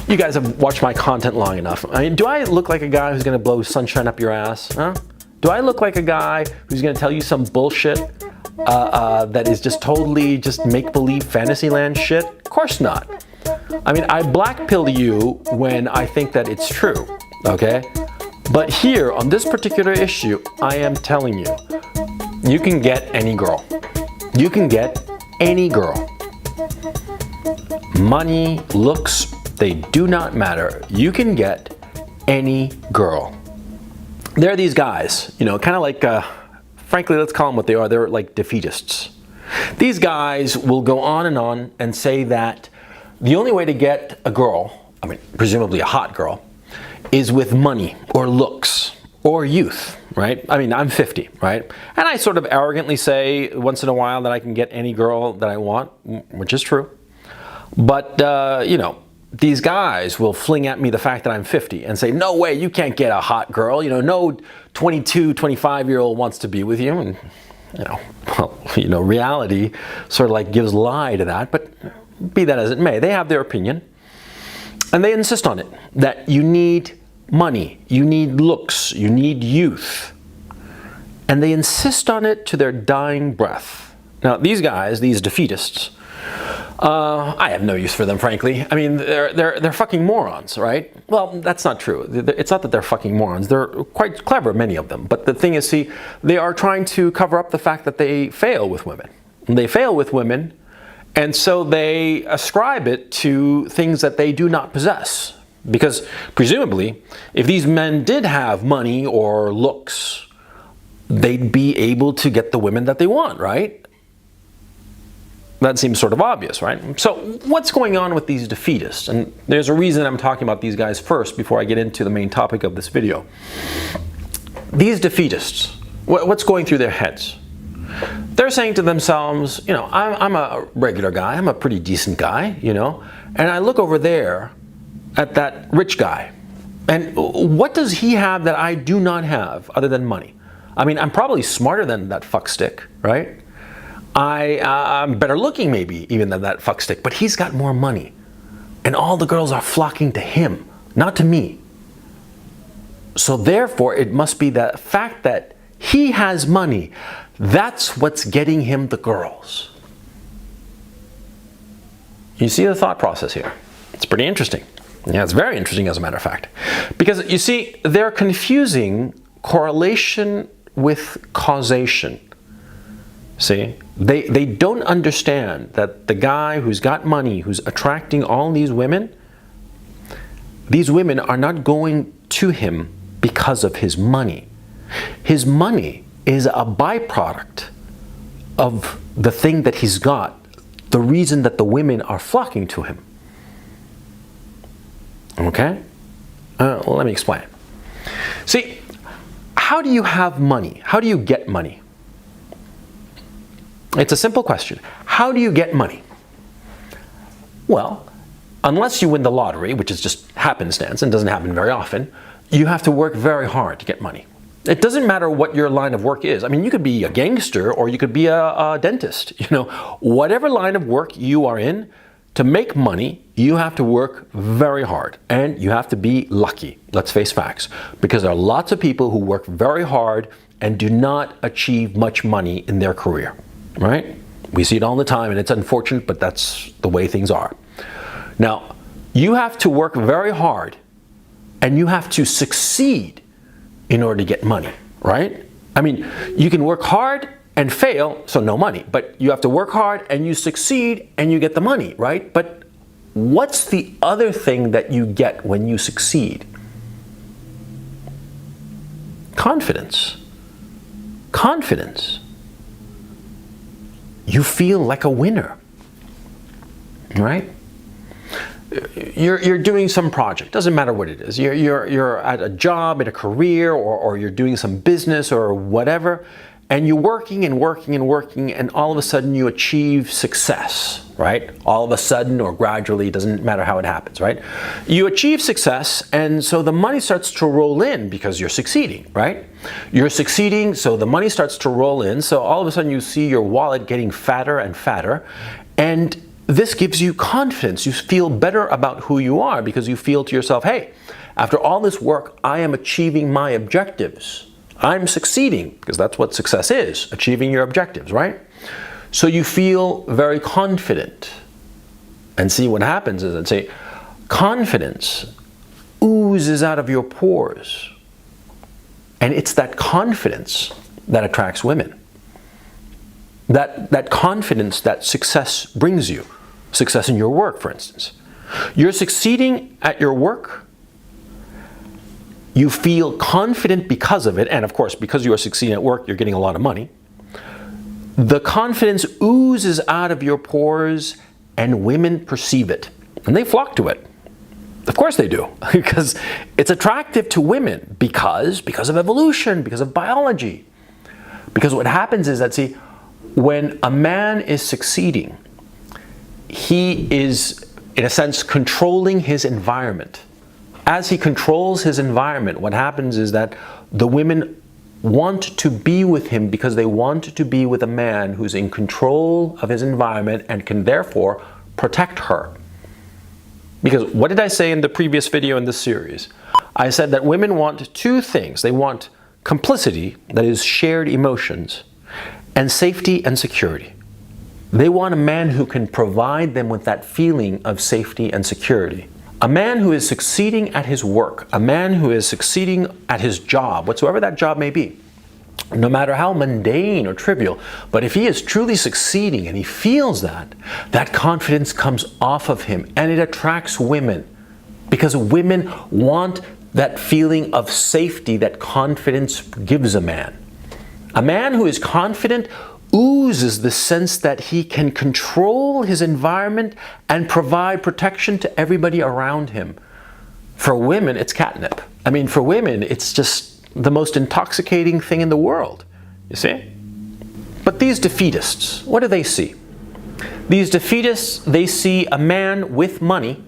You guys have watched my content long enough. I mean, do I look like a guy who's gonna blow sunshine up your ass? Huh? Do I look like a guy who's gonna tell you some bullshit that is just totally just make-believe fantasyland shit? Of course not. I mean, I blackpill you when I think that it's true, okay? But here, on this particular issue, I am telling you, you can get any girl. You can get any girl. Money, looks, they do not matter. You can get any girl. There are these guys, you know, kind of like, frankly, let's call them what they are. They're like defeatists. These guys will go on and say that the only way to get a girl, I mean, presumably a hot girl, is with money or looks or youth, right? I mean, I'm 50, right? And I sort of arrogantly say once in a while that I can get any girl that I want, which is true. But, you know, these guys will fling at me the fact that I'm 50 and say, no way, you can't get a hot girl. You know, no 22, 25-year-old wants to be with you. And, you know, well, you know, reality sort of like gives lie to that. But be that as it may, they have their opinion. And they insist on it, that you need money, you need looks, you need youth. And they insist on it to their dying breath. Now, these guys, these defeatists, I have no use for them, frankly. I mean, they're fucking morons, right? Well, that's not true. It's not that they're fucking morons. They're quite clever, many of them. But the thing is, see, they are trying to cover up the fact that they fail with women. And they fail with women, and so they ascribe it to things that they do not possess. Because presumably, if these men did have money or looks, they'd be able to get the women that they want, right? That seems sort of obvious, right? So what's going on with these defeatists? And there's a reason I'm talking about these guys first before I get into the main topic of this video. These defeatists, what's going through their heads? They're saying to themselves, you know, I'm a regular guy, I'm a pretty decent guy, you know, and I look over there at that rich guy. And what does he have that I do not have other than money? I mean, I'm probably smarter than that fuckstick, right? I'm better looking maybe even than that fuckstick, but he's got more money. And all the girls are flocking to him, not to me. So therefore, it must be the fact that he has money. That's what's getting him the girls. You see the thought process here? It's pretty interesting. Yeah, it's very interesting as a matter of fact. Because you see, they're confusing correlation with causation. See, they don't understand that the guy who's got money, who's attracting all these women are not going to him because of his money. His money is a byproduct of the thing that he's got, the reason that the women are flocking to him. Okay? Well, let me explain. See, how do you have money? How do you get money? It's a simple question. How do you get money? Well, unless you win the lottery, which is just happenstance and doesn't happen very often, you have to work very hard to get money. It doesn't matter what your line of work is. I mean, you could be a gangster or you could be a dentist. You know, whatever line of work you are in, to make money, you have to work very hard and you have to be lucky. Let's face facts. Because there are lots of people who work very hard and do not achieve much money in their career. Right? We see it all the time and it's unfortunate, but that's the way things are. Now, you have to work very hard and you have to succeed in order to get money, right? I mean, you can work hard and fail, so no money, but you have to work hard and you succeed and you get the money, right? But what's the other thing that you get when you succeed? Confidence. Confidence. You feel like a winner, right? You're doing some project, doesn't matter what it is. You're at a job, in a career, or you're doing some business or whatever, and you're working and working and working, and all of a sudden you achieve success, right? All of a sudden or gradually, it doesn't matter how it happens, right? You achieve success, and so the money starts to roll in because you're succeeding, right? You're succeeding, so the money starts to roll in, so all of a sudden you see your wallet getting fatter and fatter, and this gives you confidence. You feel better about who you are because you feel to yourself, hey, after all this work, I am achieving my objectives. I'm succeeding, because that's what success is, achieving your objectives, right? So you feel very confident. And see, what happens is, let's say, confidence oozes out of your pores. And it's that confidence that attracts women. That confidence that success brings you. Success in your work, for instance. You're succeeding at your work. You feel confident because of it. And of course, because you are succeeding at work, you're getting a lot of money. The confidence oozes out of your pores and women perceive it. And they flock to it. Of course they do. Because it's attractive to women. Because of evolution, because of biology. Because what happens is that, see, when a man is succeeding, he is, in a sense, controlling his environment. As he controls his environment, what happens is that the women want to be with him because they want to be with a man who's in control of his environment and can therefore protect her. Because what did I say in the previous video in this series? I said that women want two things. They want complicity, that is shared emotions, and safety and security. They want a man who can provide them with that feeling of safety and security. A man who is succeeding at his work, a man who is succeeding at his job, whatsoever that job may be, no matter how mundane or trivial, but if he is truly succeeding and he feels that, that confidence comes off of him and it attracts women. Because women want that feeling of safety that confidence gives a man. A man who is confident oozes the sense that he can control his environment and provide protection to everybody around him. For women, it's catnip. I mean, for women, it's just the most intoxicating thing in the world, you see? But these defeatists, what do they see? These defeatists, they see a man with money,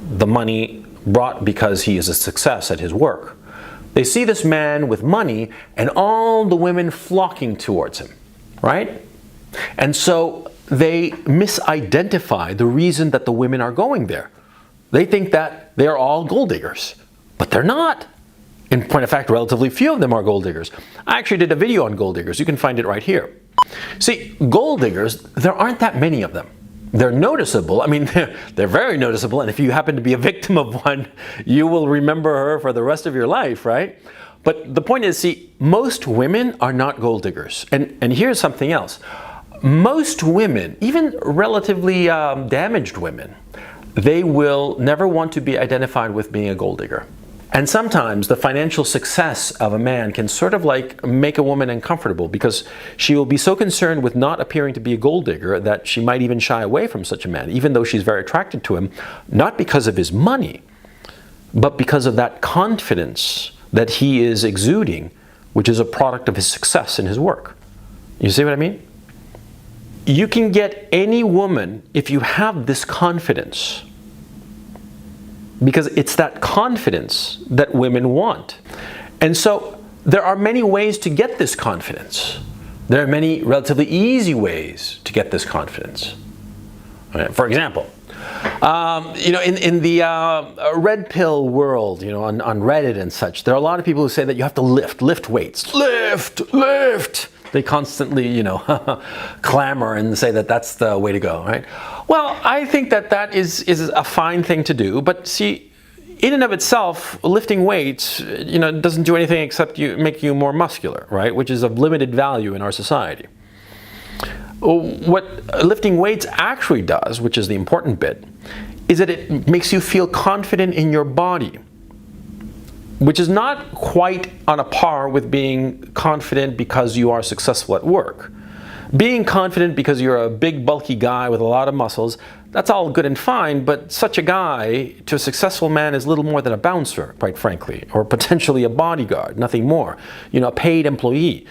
the money brought because he is a success at his work. They see this man with money and all the women flocking towards him. Right? And so they misidentify the reason that the women are going there. They think that they're all gold diggers, but they're not. In point of fact, relatively few of them are gold diggers. I actually did a video on gold diggers. You can find it right here. See, gold diggers, there aren't that many of them. They're noticeable. I mean, they're very noticeable. And if you happen to be a victim of one, you will remember her for the rest of your life, right? But the point is, see, most women are not gold diggers. And here's something else. Most women, even relatively damaged women, they will never want to be identified with being a gold digger. And sometimes the financial success of a man can sort of like make a woman uncomfortable because she will be so concerned with not appearing to be a gold digger that she might even shy away from such a man, even though she's very attracted to him, not because of his money, but because of that confidence that he is exuding, which is a product of his success in his work. You see what I mean? You can get any woman if you have this confidence, because it's that confidence that women want. And so there are many ways to get this confidence. There are many relatively easy ways to get this confidence. For example, in the red pill world, on Reddit and such, there are a lot of people who say that you have to lift weights. Lift! They constantly, clamor and say that that's the way to go, right? Well, I think that that is a fine thing to do, but see, in and of itself, lifting weights, doesn't do anything except make you more muscular, right? Which is of limited value in our society. What lifting weights actually does, which is the important bit, is that it makes you feel confident in your body, which is not quite on a par with being confident because you are successful at work. Being confident because you're a big, bulky guy with a lot of muscles, that's all good and fine, but such a guy to a successful man is little more than a bouncer, quite frankly, or potentially a bodyguard, nothing more. A paid employee.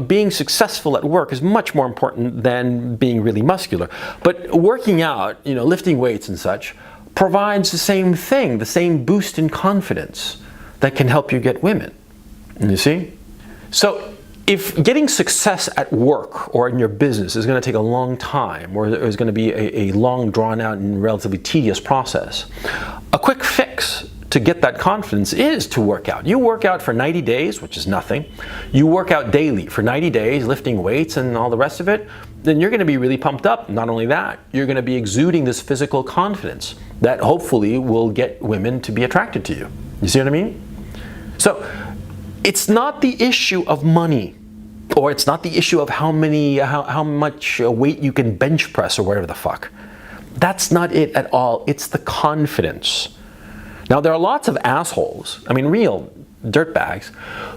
Being successful at work is much more important than being really muscular. But working out, lifting weights and such, provides the same thing, the same boost in confidence that can help you get women. You see? So if getting success at work or in your business is going to take a long time, or is going to be a long, drawn out and relatively tedious process, a quick fix to get that confidence is to work out. You work out for 90 days, which is nothing. You work out daily for 90 days, lifting weights and all the rest of it, then you're going to be really pumped up. Not only that, you're going to be exuding this physical confidence that hopefully will get women to be attracted to you. You see what I mean? So it's not the issue of money, or it's not the issue of how much weight you can bench press or whatever the fuck. That's not it at all. It's the confidence. Now, there are lots of assholes, I mean real dirtbags,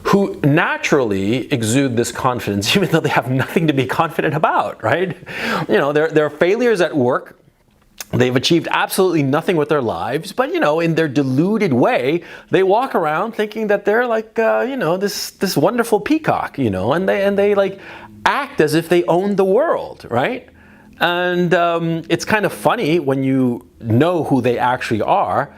who naturally exude this confidence even though they have nothing to be confident about, right? You know, they're failures at work. They've achieved absolutely nothing with their lives, but you know, in their deluded way, they walk around thinking that they're like, you know, this wonderful peacock, you know, and they like act as if they own the world, right? And it's kind of funny when you know who they actually are.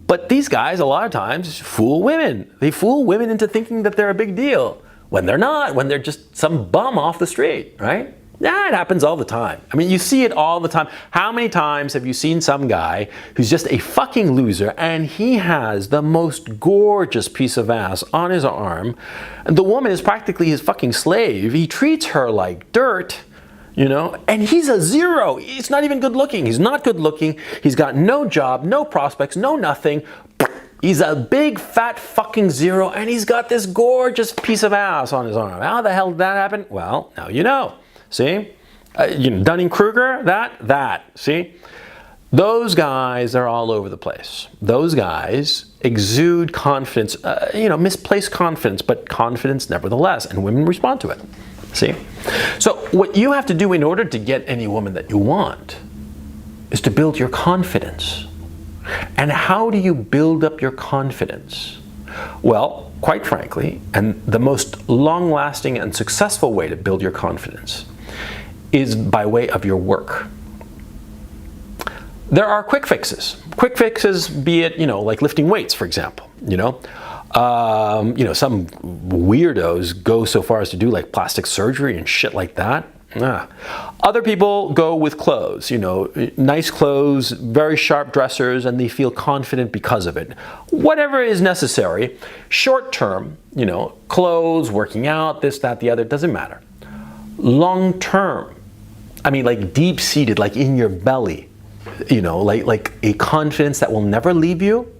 But these guys, a lot of times, fool women. They fool women into thinking that they're a big deal when they're not, when they're just some bum off the street, right? Yeah, it happens all the time. I mean, you see it all the time. How many times have you seen some guy who's just a fucking loser and he has the most gorgeous piece of ass on his arm, and the woman is practically his fucking slave. He treats her like dirt, you know, and he's a zero. He's not even good looking. He's not good looking. He's got no job, no prospects, no nothing. He's a big fat fucking zero, and he's got this gorgeous piece of ass on his arm. How the hell did that happen? Well, now you know. See? You know, Dunning-Kruger, that. See? Those guys are all over the place. Those guys exude confidence, you know, misplaced confidence, but confidence nevertheless, and women respond to it. See? So what you have to do in order to get any woman that you want is to build your confidence. And how do you build up your confidence? Well, quite frankly, and the most long-lasting and successful way to build your confidence is by way of your work. There are quick fixes. Quick fixes, be it, you know, like lifting weights, for example, you know. You know, some weirdos go so far as to do like plastic surgery and shit like that. Other people go with clothes, you know, nice clothes, very sharp dressers, and they feel confident because of it. Whatever is necessary, short term, you know, clothes, working out, this, that, the other, doesn't matter. Long term, I mean, like deep-seated, like in your belly, you know, like a confidence that will never leave you.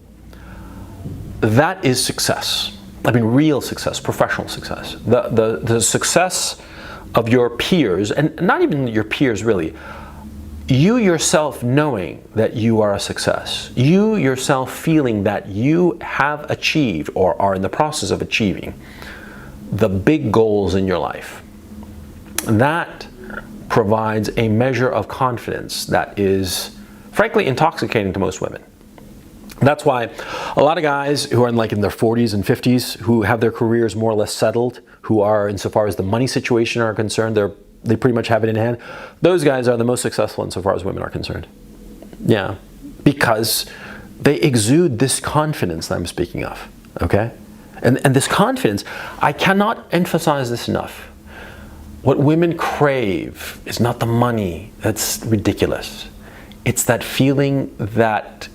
That is success. I mean, real success, professional success. The success of your peers, and not even your peers really, you yourself knowing that you are a success, you yourself feeling that you have achieved or are in the process of achieving the big goals in your life. That provides a measure of confidence that is, frankly, intoxicating to most women. That's why a lot of guys who are in their 40s and 50s, who have their careers more or less settled, who are, insofar as the money situation are concerned, they pretty much have it in hand. Those guys are the most successful insofar as women are concerned. Yeah, because they exude this confidence that I'm speaking of, okay? And this confidence, I cannot emphasize this enough. What women crave is not the money. That's ridiculous. It's that feeling that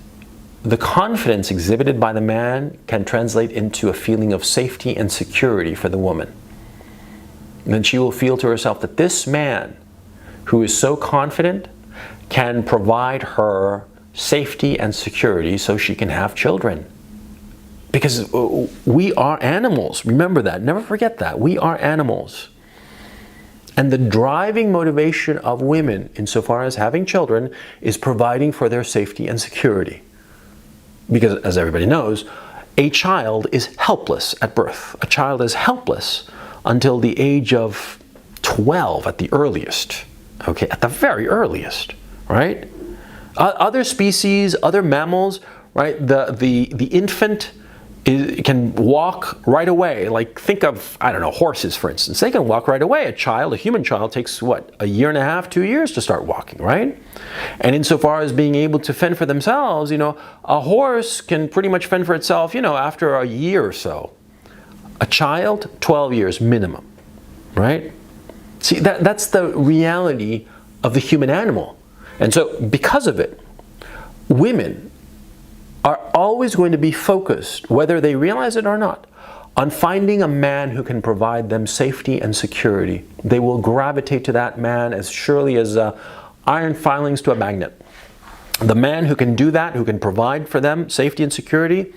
the confidence exhibited by the man can translate into a feeling of safety and security for the woman. And then she will feel to herself that this man, who is so confident, can provide her safety and security so she can have children. Because we are animals. Remember that. Never forget that. We are animals. And the driving motivation of women, insofar as having children, is providing for their safety and security. Because, as everybody knows, a child is helpless at birth. A child is helpless until the age of 12 at the earliest. Okay, at the very earliest, right? Other species, other mammals, right? The infant can walk right away. Like, think of, I don't know, horses, for instance. They can walk right away. A human child takes, what, a year and a half, 2 years to start walking, right? And insofar as being able to fend for themselves, you know, a horse can pretty much fend for itself, you know, after a year or so. A child, 12 years minimum. right? See, that's the reality of the human animal. And so because of it, women are always going to be focused, whether they realize it or not, on finding a man who can provide them safety and security. They will gravitate to that man as surely as iron filings to a magnet. The man who can do that, who can provide for them safety and security,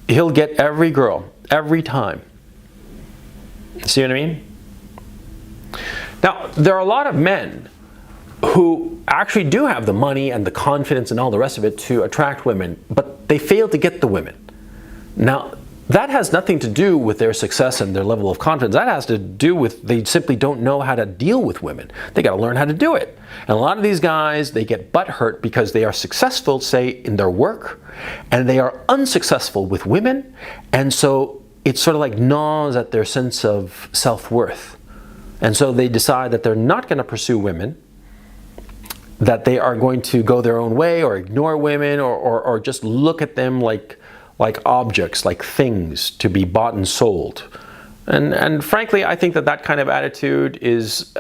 he'll get every girl, every time. See what I mean? Now, there are a lot of men who actually do have the money and the confidence and all the rest of it to attract women, but they fail to get the women. Now, that has nothing to do with their success and their level of confidence. That has to do with they simply don't know how to deal with women. They got to learn how to do it. And a lot of these guys, they get butthurt because they are successful, say, in their work, and they are unsuccessful with women. And so it sort of like gnaws at their sense of self-worth. And so they decide that they're not going to pursue women, that they are going to go their own way or ignore women or just look at them like objects, like things to be bought and sold. And frankly, I think that kind of attitude is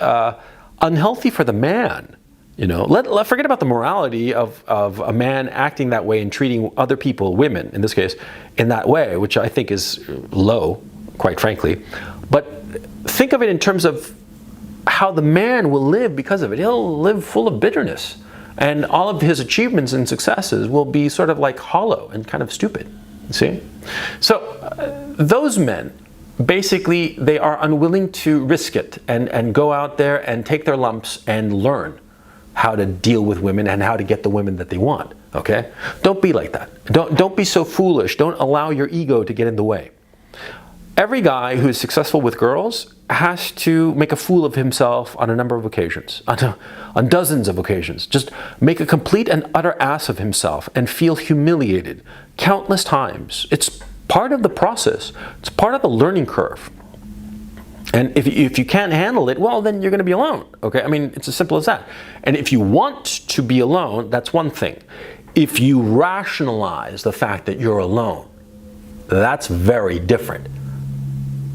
unhealthy for the man. You know, let forget about the morality of a man acting that way and treating other people, women in this case, in that way, which I think is low, quite frankly. But think of it in terms of how the man will live because of it. He'll live full of bitterness. And all of his achievements and successes will be sort of like hollow and kind of stupid. See? So those men, basically, they are unwilling to risk it and go out there and take their lumps and learn how to deal with women and how to get the women that they want. Okay? Don't be like that. Don't be so foolish. Don't allow your ego to get in the way. Every guy who is successful with girls has to make a fool of himself on a number of occasions, on dozens of occasions. Just make a complete and utter ass of himself and feel humiliated countless times. It's part of the process. It's part of the learning curve. And if you can't handle it, well, then you're going to be alone. Okay? I mean, it's as simple as that. And if you want to be alone, that's one thing. If you rationalize the fact that you're alone, that's very different.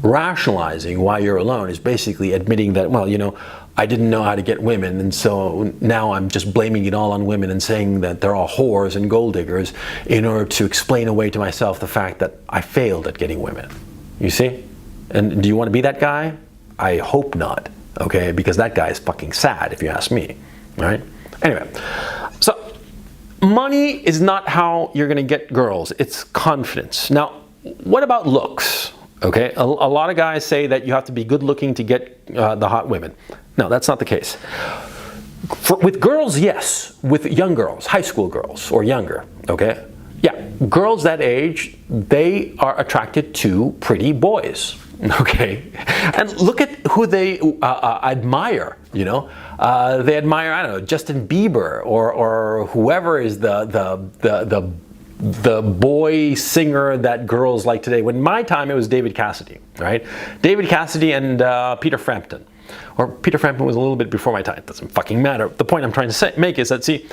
Rationalizing why you're alone is basically admitting that, well, you know, I didn't know how to get women, and so now I'm just blaming it all on women and saying that they're all whores and gold diggers in order to explain away to myself the fact that I failed at getting women. You see? And do you want to be that guy? I hope not, okay? Because that guy is fucking sad, if you ask me, right? Anyway, so money is not how you're going to get girls. It's confidence. Now, what about looks? Okay, a lot of guys say that you have to be good looking to get the hot women. No, that's not the case. With girls, yes. With young girls, high school girls or younger, okay? Yeah, girls that age, they are attracted to pretty boys, okay? And look at who they admire, you know? They admire, I don't know, Justin Bieber or whoever is the boy singer that girls like today. When my time, it was David Cassidy, right? David Cassidy and Peter Frampton. Or Peter Frampton was a little bit before my time. It doesn't fucking matter. The point I'm trying to make is that, see,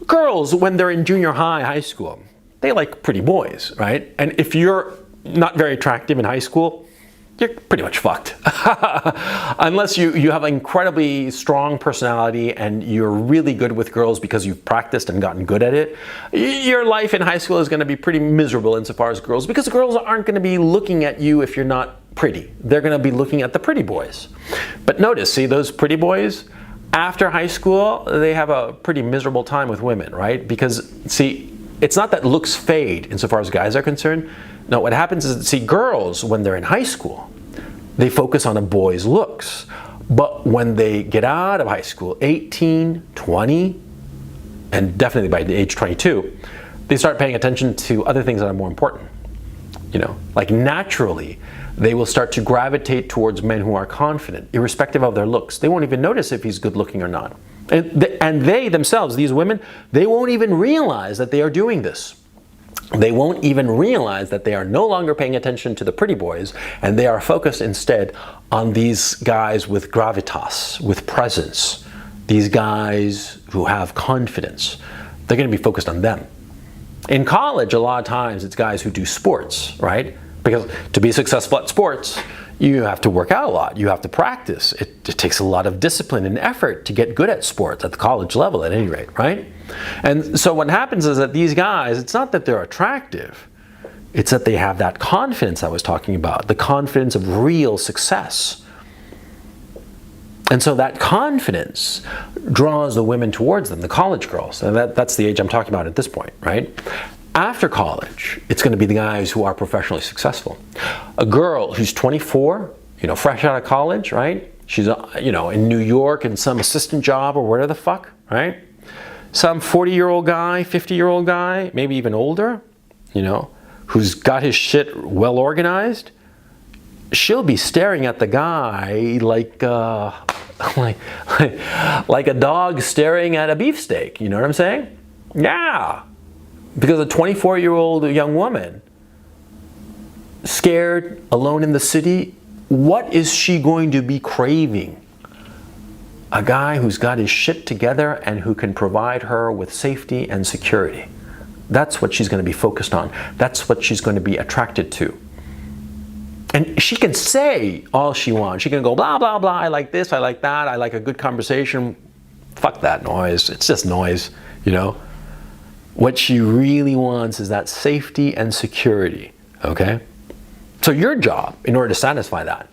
girls, when they're in junior high, high school, they like pretty boys, right? And if you're not very attractive in high school, you're pretty much fucked. Unless you have an incredibly strong personality and you're really good with girls because you've practiced and gotten good at it, your life in high school is going to be pretty miserable insofar as girls, because girls aren't going to be looking at you if you're not pretty. They're going to be looking at the pretty boys. But notice, see, those pretty boys, after high school, they have a pretty miserable time with women, right? Because, see, it's not that looks fade insofar as guys are concerned. No, what happens is, see, girls, when they're in high school, they focus on a boy's looks. But when they get out of high school, 18, 20, and definitely by age 22, they start paying attention to other things that are more important. You know, like naturally, they will start to gravitate towards men who are confident, irrespective of their looks. They won't even notice if he's good looking or not. And they themselves, these women, they won't even realize that they are doing this. They won't even realize that they are no longer paying attention to the pretty boys, and they are focused instead on these guys with gravitas, with presence, these guys who have confidence. They're going to be focused on them. In college, a lot of times it's guys who do sports, right? Because to be successful at sports, You have to work out a lot. You have to practice. It takes a lot of discipline and effort to get good at sports at the college level, at any rate, right? And so what happens is that these guys, it's not that they're attractive. It's that they have that confidence I was talking about, the confidence of real success. And so that confidence draws the women towards them, the college girls. And that's the age I'm talking about at this point, right? After college, it's going to be the guys who are professionally successful. A girl who's 24, fresh out of college, right? She's, in New York in some assistant job or whatever the fuck, right? Some 40-year-old guy, 50-year-old guy, maybe even older, who's got his shit well organized. She'll be staring at the guy like a dog staring at a beefsteak. You know what I'm saying? Yeah. Because a 24-year-old young woman, scared, alone in the city, what is she going to be craving? A guy who's got his shit together and who can provide her with safety and security. That's what she's going to be focused on. That's what she's going to be attracted to. And she can say all she wants. She can go blah, blah, blah, I like this, I like that, I like a good conversation. Fuck that noise. It's just noise, What she really wants is that safety and security, okay? So your job, in order to satisfy that,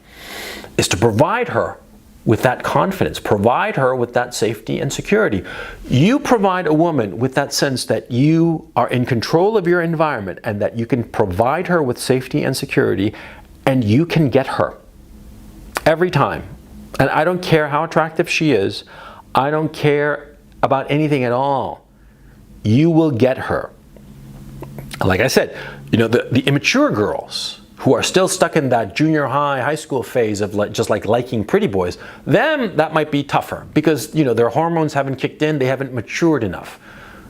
is to provide her with that confidence, provide her with that safety and security. You provide a woman with that sense that you are in control of your environment and that you can provide her with safety and security, and you can get her every time. And I don't care how attractive she is. I don't care about anything at all. You will get her. Like I said, the immature girls who are still stuck in that junior high school phase of just liking pretty boys, them, that might be tougher because, their hormones haven't kicked in, they haven't matured enough.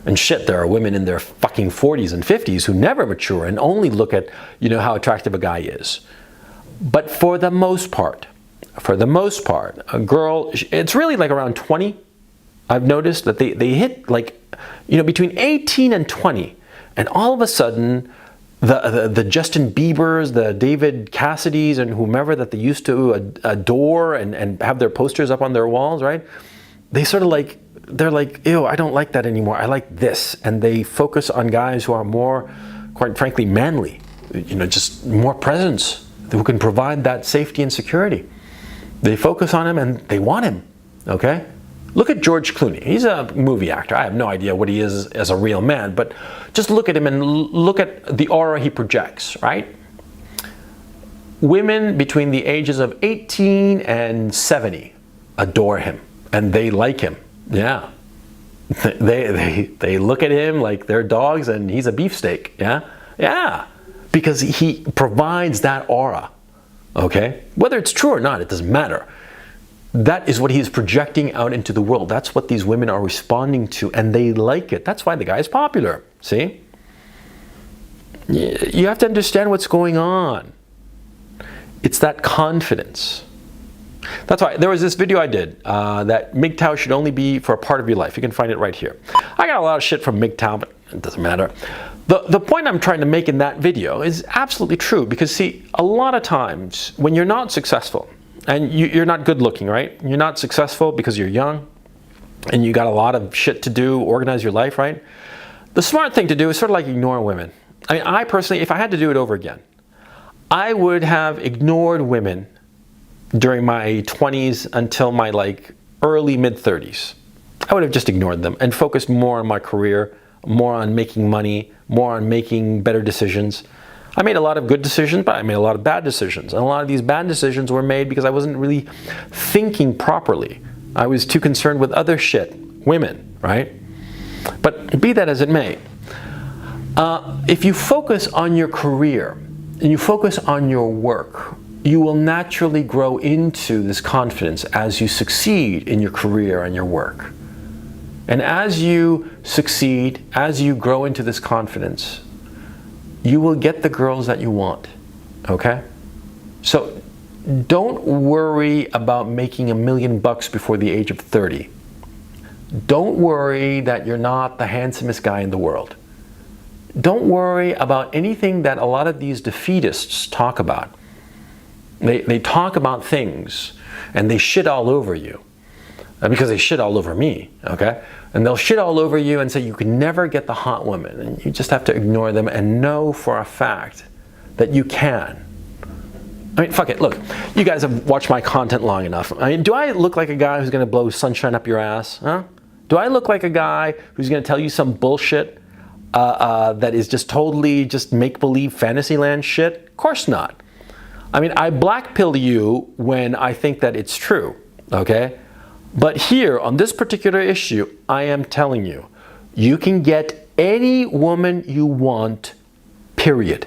And shit, there are women in their fucking 40s and 50s who never mature and only look at, how attractive a guy is. But for the most part, a girl, it's really like around 20. I've noticed that they hit between 18 and 20, and all of a sudden the Justin Biebers, the David Cassidys, and whomever that they used to adore and have their posters up on their walls, right? They sort of they're like, ew, I don't like that anymore. I like this. And they focus on guys who are more, quite frankly, manly, just more presence, who can provide that safety and security. They focus on him and they want him, okay? Look at George Clooney. He's a movie actor. I have no idea what he is as a real man, but just look at him and look at the aura he projects, right? Women between the ages of 18 and 70 adore him, and they like him. Yeah. They look at him like they're dogs and he's a beefsteak. Yeah? Yeah. Because he provides that aura, okay? Whether it's true or not, it doesn't matter. That is what he is projecting out into the world. That's what these women are responding to, and they like it. That's why the guy is popular, see? You have to understand what's going on. It's that confidence. That's why there was this video I did that MGTOW should only be for a part of your life. You can find it right here. I got a lot of shit from MGTOW, but it doesn't matter. The point I'm trying to make in that video is absolutely true, because see, a lot of times when you're not successful, and you're not good looking, right? You're not successful because you're young and you got a lot of shit to do, organize your life, right? The smart thing to do is sort of like ignore women. I mean, I personally, if I had to do it over again, I would have ignored women during my 20s until my early mid 30s. I would have just ignored them and focused more on my career, more on making money, more on making better decisions. I made a lot of good decisions, but I made a lot of bad decisions. And a lot of these bad decisions were made because I wasn't really thinking properly. I was too concerned with other shit, women, right? But be that as it may, if you focus on your career and you focus on your work, you will naturally grow into this confidence as you succeed in your career and your work. And as you succeed, as you grow into this confidence, you will get the girls that you want, okay? So don't worry about making $1 million before the age of 30. Don't worry that you're not the handsomest guy in the world. Don't worry about anything that a lot of these defeatists talk about. They talk about things and they shit all over you. Because they shit all over me, okay? And they'll shit all over you and say you can never get the hot woman. And you just have to ignore them and know for a fact that you can. I mean, fuck it. Look, you guys have watched my content long enough. I mean, do I look like a guy who's going to blow sunshine up your ass? Huh? Do I look like a guy who's going to tell you some bullshit that is just totally just make-believe fantasyland shit? Of course not. I mean, I blackpill you when I think that it's true, okay? But here, on this particular issue, I am telling you, you can get any woman you want, period.